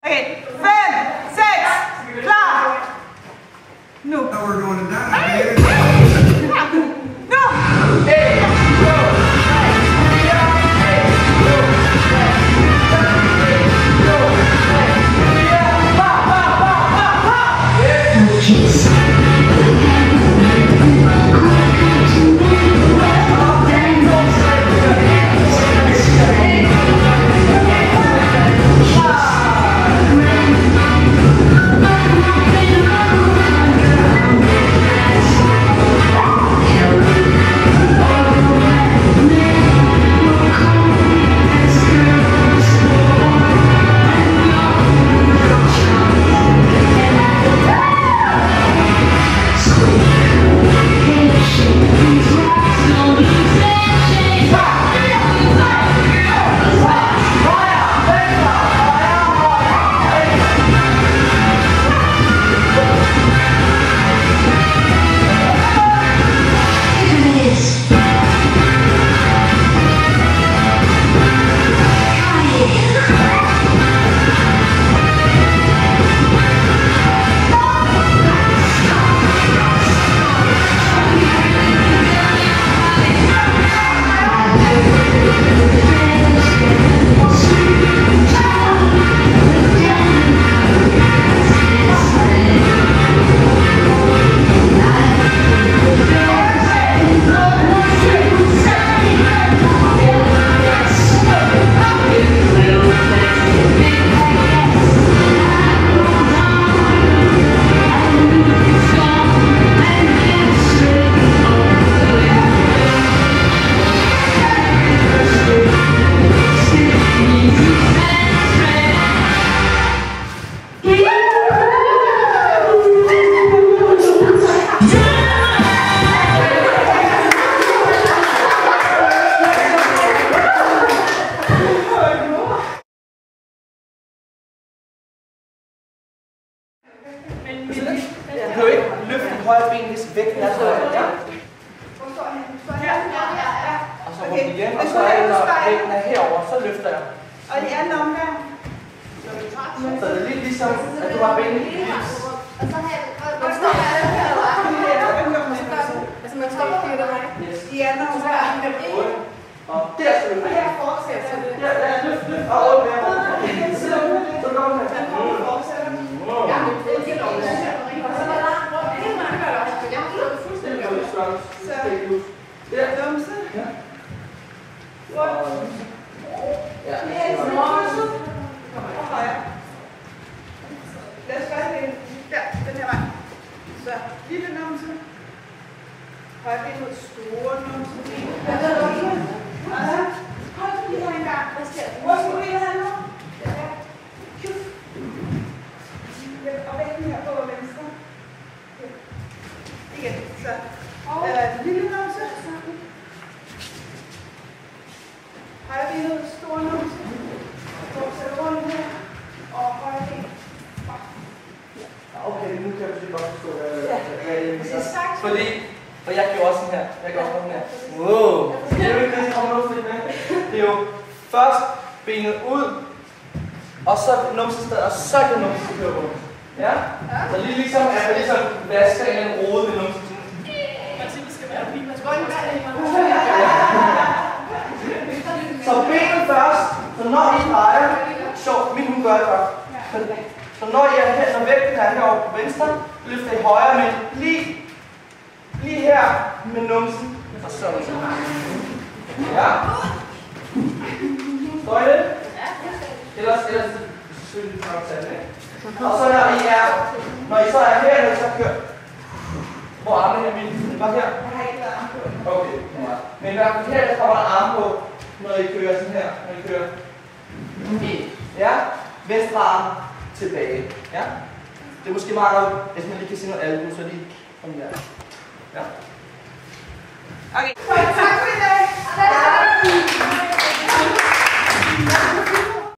Okay, 5, 6, klar. Nu. Now we're going to down. Nu. Du kan jo ikke løfte dit højre ben lige væk. Ja. Og så rundt igen, og så er når vægten er herover, så løfter jeg. Og i anden omgang. Så det er lidt ligesom, at du har benene i gips. Og så har jeg altså man topper det der Yes. I anden omgang. Og der skal du her fortsætter det. Ja, løft. Og rundt med. Så kommer den her. Ja, men det er helt lovligt. Og så var der rundt hele vejen, gør det også. Jeg har slået fuldstændig op. Så numse. Ja. Rundt. Ja. Og højre. Lad os gøre det der, den her vej. Så lille numse. Højre ben mod store numse. Og så hold lige her en gang. Hvor skal vi have nu? Og vægten her på venstre. Igen. Så lille numse. Højre ben mod store numse. Fortsæt rundt her. Og højre ben. Okay, nu kan jeg måske godt forstå, hvad jeg siger. For jeg gjorde også sådan her. Jeg gjorde sådan her. Wow! Det er jo ikke det, der kommer noget med. Det er jo først benet ud, og så numsested, og så kan numsen køre rundt. Ja? Så lige ligesom, at jeg ligesom vasker en eller anden rode ved numsen. Det skal være fint. Man skal godt være det. Så benet først, så når I drejer, sjovt, min hun gør det godt. Så når I er her, når vægten er herovre på venstre, løfter I højre, men lige her med numsen, og så er det sådan. Ja? Står I det? Ellers selvfølgelig nok tage det, ikke? Og så når I så er her, så kører. Hvor er armene her, mine? Bare her? Jeg har ikke været arm på. Okay, men i hvert fald her, der kommer der arme på, når I kører sådan her, når I kører. Ja? Venstre arm tilbage. Ja? Det er måske meget nok, hvis man lige kan se noget albue, så lige om der. Ja? Okay. Tak for i dag.